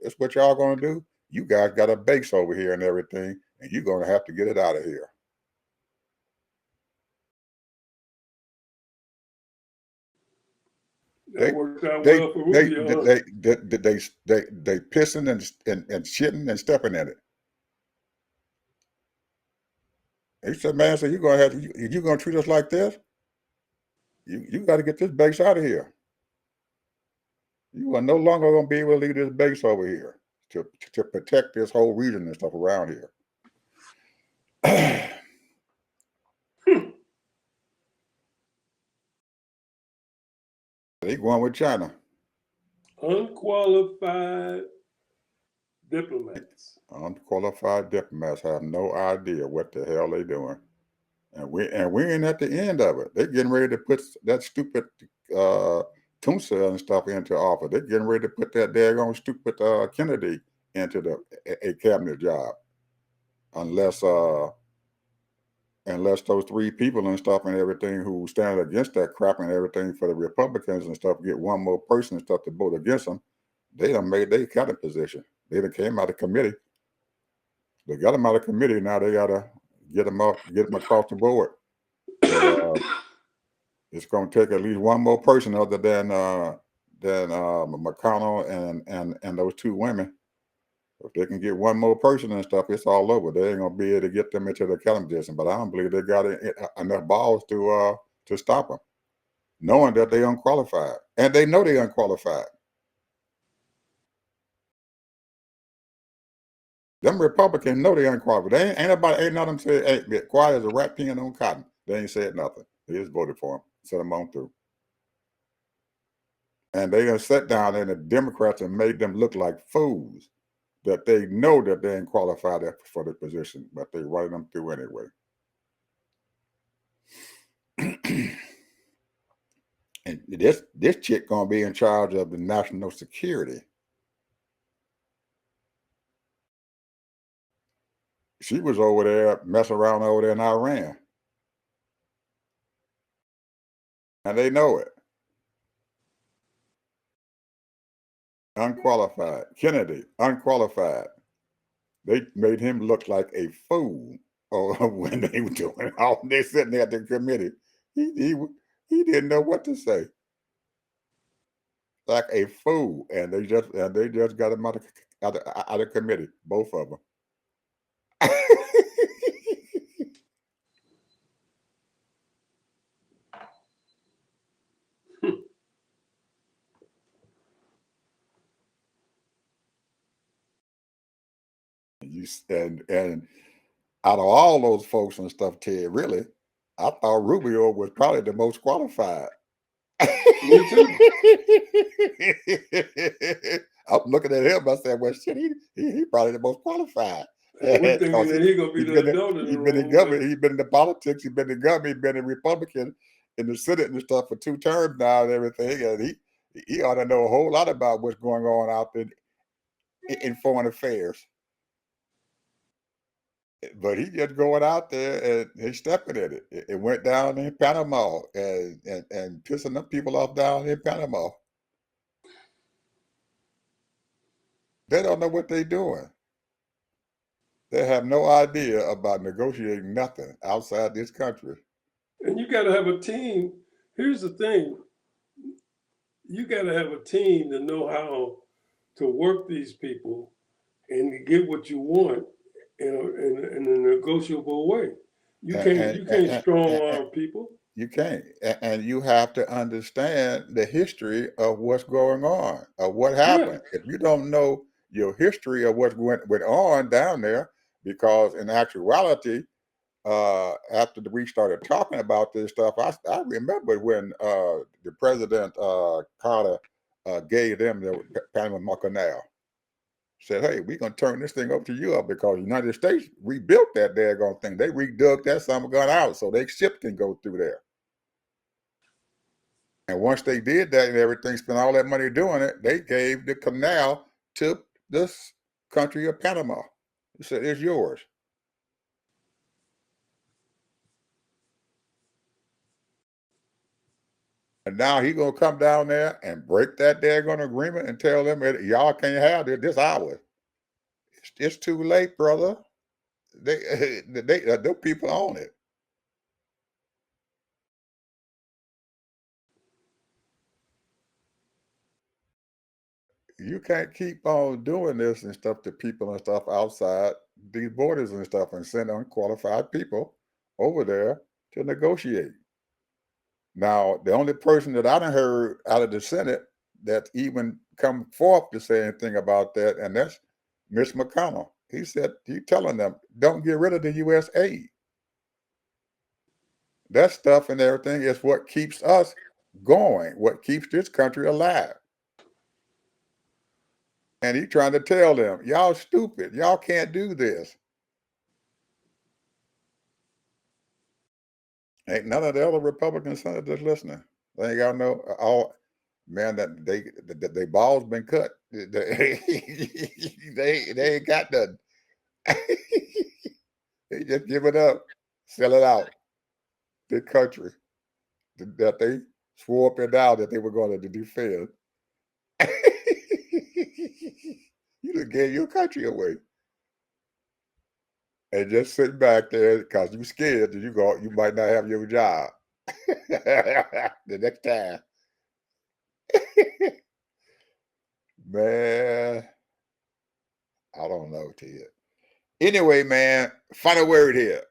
that's what y'all going to do? You guys got a base over here and everything, and you're going to have to get it out of here. That worked out well for Rubio. They pissing and shitting and stepping in it. He said, man, so you're gonna treat us like this? You got to get this base out of here. You are no longer gonna be able to leave this base over here to protect this whole region and stuff around here. They going with China. Unqualified diplomats. Unqualified diplomats have no idea what the hell they're doing. And we ain't at the end of it. They're getting ready to put that stupid Tunsa and stuff into office. They're getting ready to put that daggone stupid Kennedy into a cabinet job. Unless those three people and stuff and everything who stand against that crap and everything for the Republicans and stuff get one more person and stuff to vote against them, they done made their cabinet position. They done came out of committee. They got them out of committee. Now they got to get them across the board. So, it's going to take at least one more person other than McConnell and those two women. If they can get one more person and stuff, it's all over. They ain't going to be able to get them into the cabinet position. But I don't believe they got enough balls to stop them, knowing that they unqualified. And they know they unqualified. Them Republicans know they unqualified. They ain't none of them said, hey, quiet as a rat peeing on cotton. They ain't said nothing. They just voted for him. Sent them on through. And they done sat down there, and the Democrats and made them look like fools, that they know that they ain't qualified for the position, but they running them through anyway. And this chick gonna be in charge of the national security. She was over there messing around over there in Iran. And they know it. Unqualified. Kennedy, unqualified. They made him look like a fool when they were doing all. They sitting there at the committee. He didn't know what to say. Like a fool, and they just got him out of committee, both of them. And out of all those folks and stuff, Ted, really, I thought Rubio was probably the most qualified. Me too. I'm looking at him. I said, "Well, shit, he probably the most qualified." And we're thinking that he's gonna be the adult in the room. He's been in government. He's been in the politics. He's been in government. He's been a Republican in the Senate and stuff for 2 terms now and everything. And he ought to know a whole lot about what's going on out there in foreign affairs. But he just going out there and he's stepping in it. It went down in Panama and pissing them people off down in Panama. They don't know what they're doing. They have no idea about negotiating nothing outside this country. And you got to have a team. Here's the thing. You got to have a team to know how to work these people and to get what you want in a negotiable way. You can't strong arm people. You can't. And you have to understand the history of what's going on, of what happened. Yeah. If you don't know your history of what went on down there, because in actuality, after we started talking about this stuff, I remember when the president Carter gave them the Panama Canal. Said, "Hey, we're gonna turn this thing over to Europe because the United States rebuilt that daggone thing. They redug that summer gun out so their ship can go through there." And once they did that and everything, spent all that money doing it, they gave the canal to this country of Panama. He said, "It's yours." And now he's gonna come down there and break that daggone agreement and tell them, "Y'all can't have this ours." It's too late, brother. Those people own it. You can't keep on doing this and stuff to people and stuff outside these borders and stuff and send unqualified people over there to negotiate. Now, the only person that I done heard out of the Senate that even come forth to say anything about that, and that's Mitch McConnell. He said, he's telling them, don't get rid of the U.S. aid. That stuff and everything is what keeps us going, what keeps this country alive. And he's trying to tell them, y'all stupid. Y'all can't do this. Ain't none of the other Republican senators listening. They ain't got no, man, that they balls been cut. They ain't got nothing. They just give it up, sell it out. The country that they swore up and down that they were going to defend. You done gave your country away. And just sit back there because you're scared that you might not have your job the next time. Man, I don't know, Ted. Anyway, man, final word here.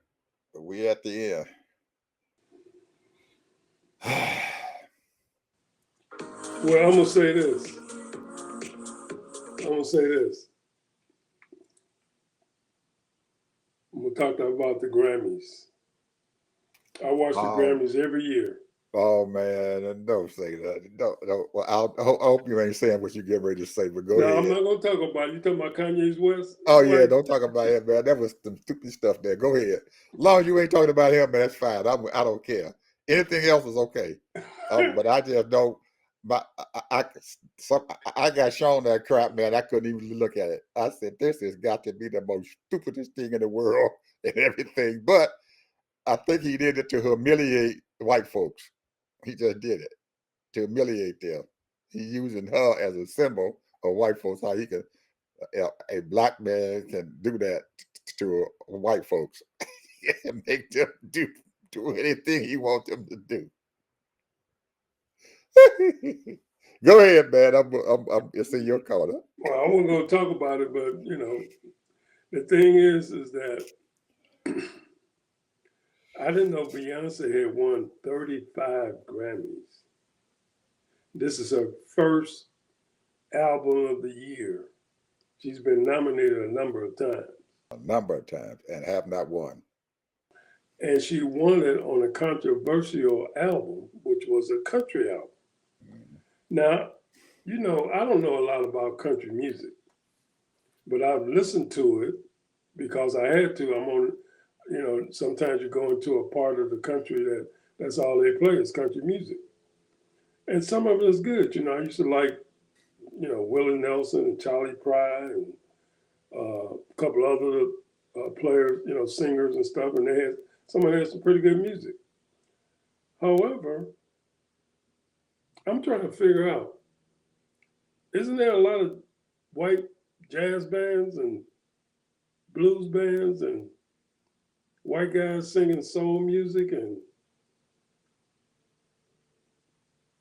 We at the end. Well, I'm gonna say this. I'm gonna talk about the Grammys. I watch the Grammys every year. Oh man, don't say that. No. Well, I hope you ain't saying what you get ready to say, but go ahead. No, I'm not gonna talk about it. You talking about Kanye's West? Oh yeah, don't talk about him, man. That was some stupid stuff there. Go ahead. As long as you ain't talking about him, man, that's fine. I don't care. Anything else is okay. But I just don't. But I got shown that crap, man. I couldn't even look at it. I said, "This has got to be the most stupidest thing in the world and everything." But I think he did it to humiliate white folks. He just did it to humiliate them. He using her as a symbol of white folks. How he can a black man can do that to white folks and make them do anything he wants them to do. Go ahead, man. It's in your corner. Well, I wasn't going to talk about it, but the thing is that I didn't know Beyonce had won 35 Grammys. This is her first album of the year. She's been nominated a number of times. A number of times and have not won. And she won it on a controversial album, which was a country album. Now, I don't know a lot about country music, but I've listened to it because I had to. I'm on, sometimes you go into a part of the country that's all they play is country music. And some of it is good. I used to like, Willie Nelson and Charlie Pride and a couple other players, singers and stuff. And some of them had some pretty good music. However, I'm trying to figure out, isn't there a lot of white jazz bands and blues bands and white guys singing soul music and,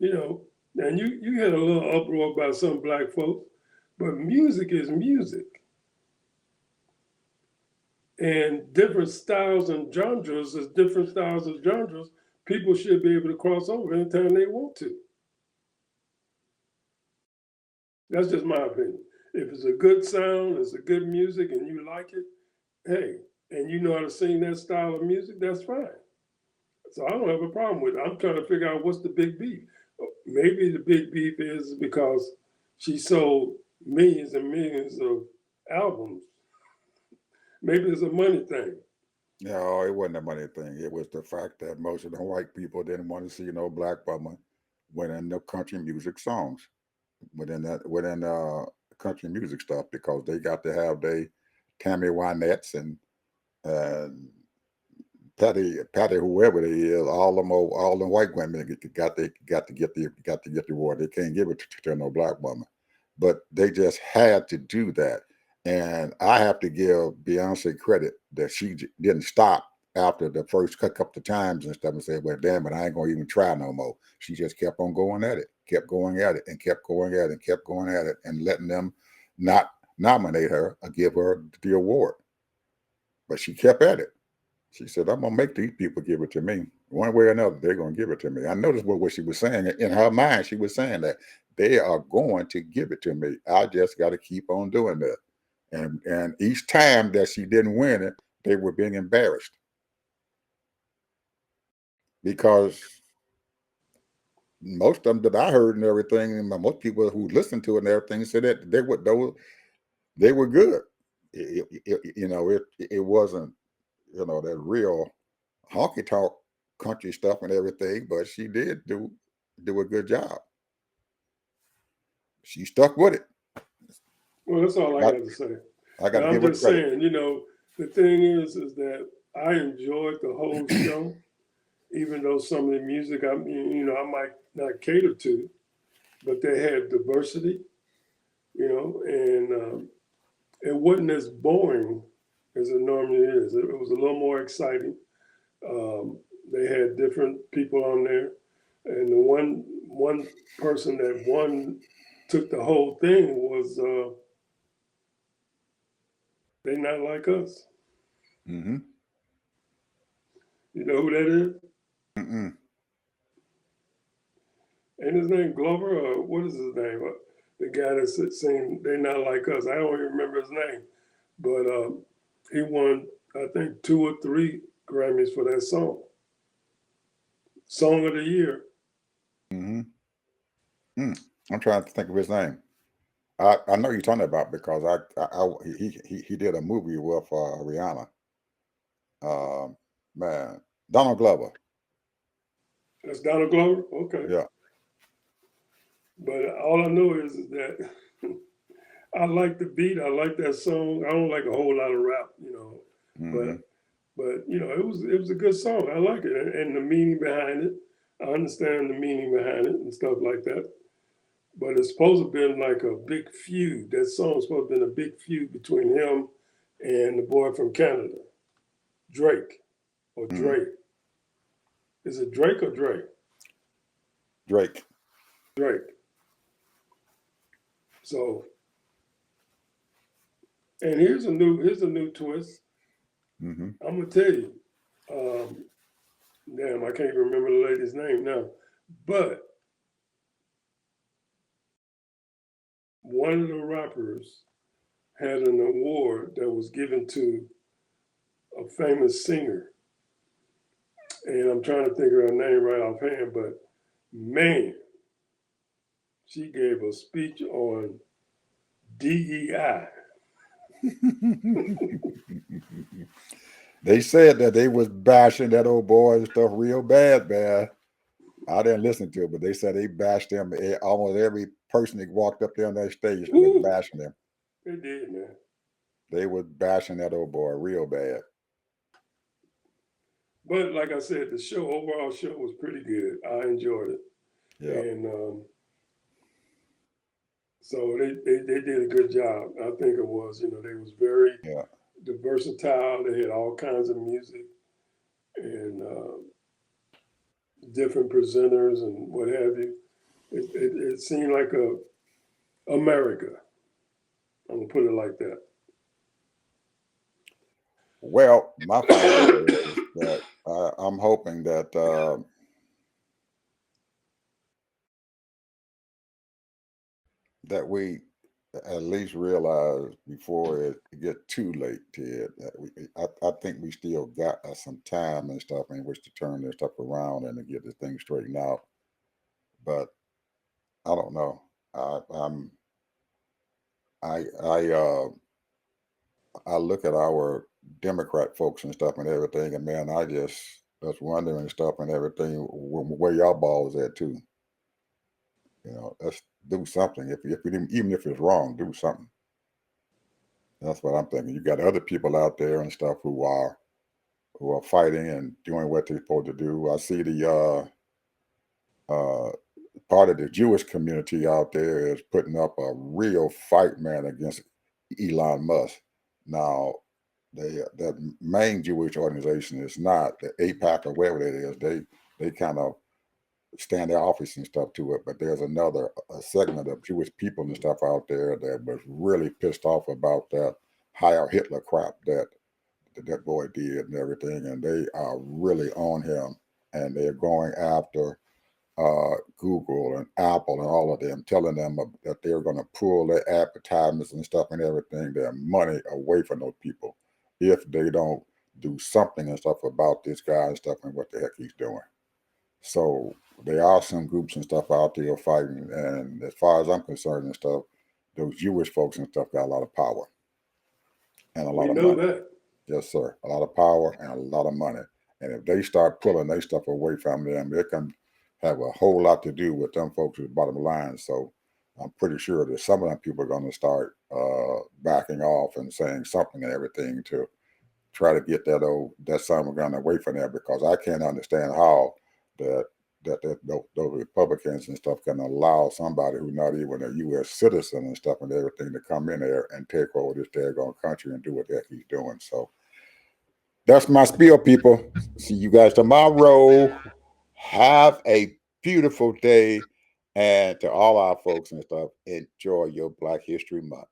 and you had a little uproar about some black folks, but music is music. And different styles and genres is different styles and genres. People should be able to cross over anytime they want to. That's just my opinion. If it's a good sound, it's a good music, and you like it, hey, and you know how to sing that style of music, that's fine. So I don't have a problem with it. I'm trying to figure out what's the big beef. Maybe the big beef is because she sold millions and millions of albums. Maybe it's a money thing. No, it wasn't a money thing. It was the fact that most of the white people didn't want to see no black woman winning the country music songs within country music stuff because they got to have they Tammy Wynettes and Patty whoever they is, all them white women got to get the award. They can't give it to no black woman, but they just had to do that. And I have to give Beyonce credit that she didn't stop after the first couple of times and stuff and say, well, damn it, I ain't going to even try no more. She just kept on going at it, kept going at it, and kept going at it, and kept going at it, and letting them not nominate her or give her the award. But she kept at it. She said, I'm going to make these people give it to me. One way or another, they're going to give it to me. I noticed what she was saying. In her mind, she was saying that they are going to give it to me. I just got to keep on doing that. And each time that she didn't win it, they were being embarrassed. Because most of them that I heard and everything, and most people who listened to it and everything said that they were good. It wasn't, that real honky tonk country stuff and everything, but she did do a good job. She stuck with it. Well, that's all I got to say. I got to give I'm just saying, the thing is that I enjoyed the whole show, even though some of the music I might not cater to, but they had diversity, and it wasn't as boring as it normally is. It was a little more exciting. They had different people on there, and the one person that took the whole thing was They Not Like Us. Mm-hmm. You know who that is? Mm-mm. Ain't his name Glover, or what is his name? The guy that's saying They Not Like Us. I don't even remember his name, but he won, I think, 2 or 3 Grammys for that song. Song of the Year. Mm-hmm. I'm trying to think of his name. I know you're talking about because he did a movie with Rihanna. Man, Donald Glover. That's Donald Glover? Okay. Yeah. But all I know is that I like the beat. I like that song. I don't like a whole lot of rap, Mm-hmm. but it was a good song. I like it, and the meaning behind it. I understand the meaning behind it and stuff like that. But it's supposed to have been like a big feud. That song's supposed to have been a big feud between him and the boy from Canada, Drake or Mm-hmm. Drake. Is it Drake or Drake? Drake. Drake. So, and here's a new twist. Mm-hmm. I'm gonna tell you. Damn, I can't remember the lady's name now, but one of the rappers had an award that was given to a famous singer, and I'm trying to think of her name right offhand, but man, she gave a speech on DEI. They said that they was bashing that old boy and stuff real bad, man. I didn't listen to it, but they said they bashed him. Almost every person that walked up there on that stage was Woo! bashing him. They did, man. They was bashing that old boy real bad. But like I said, the overall show was pretty good. I enjoyed it, Yeah. and so they did a good job. I think it was, they was very Yeah. versatile. They had all kinds of music and different presenters and what have you. It seemed like America. I'm gonna put it like that. Well, my final word is that I'm hoping that that we at least realize before it get too late, Ted. That I think we still got some time and stuff in which to turn this stuff around and to get this thing straightened out. But I don't know. I'm I look at our Democrat folks and stuff and everything, and man, I just wondering and stuff and everything where y'all balls at too. Let's do something. If we didn't, even if it's wrong, do something. That's what I'm thinking. You got other people out there and stuff who are fighting and doing what they're supposed to do. I see the part of the Jewish community out there is putting up a real fight, man, against Elon Musk. Now, that main Jewish organization is not the APAC or whatever it is. They kind of stand their office and stuff to it, but there's a segment of Jewish people and stuff out there that was really pissed off about that Heil Hitler crap that boy did and everything, and they are really on him, and they're going after Google and Apple and all of them, telling them that they're going to pull their advertisements and stuff and everything, their money away from those people if they don't do something and stuff about this guy and stuff and what the heck he's doing. So there are some groups and stuff out there fighting, and as far as I'm concerned and stuff, those Jewish folks and stuff got a lot of power and a lot We of know money. that. Yes, sir. A lot of power and a lot of money. And if they start pulling their stuff away from them, it can have a whole lot to do with them folks' bottom line. So I'm pretty sure that some of them people are going to start backing off and saying something and everything to try to get that son of a gun away from there, because I can't understand how those Republicans and stuff can allow somebody who's not even a U.S. citizen and stuff and everything to come in there and take over this daggone country and do what the heck he's doing. So that's my spiel, people. See you guys tomorrow. Have a beautiful day. And to all our folks and stuff, enjoy your Black History Month.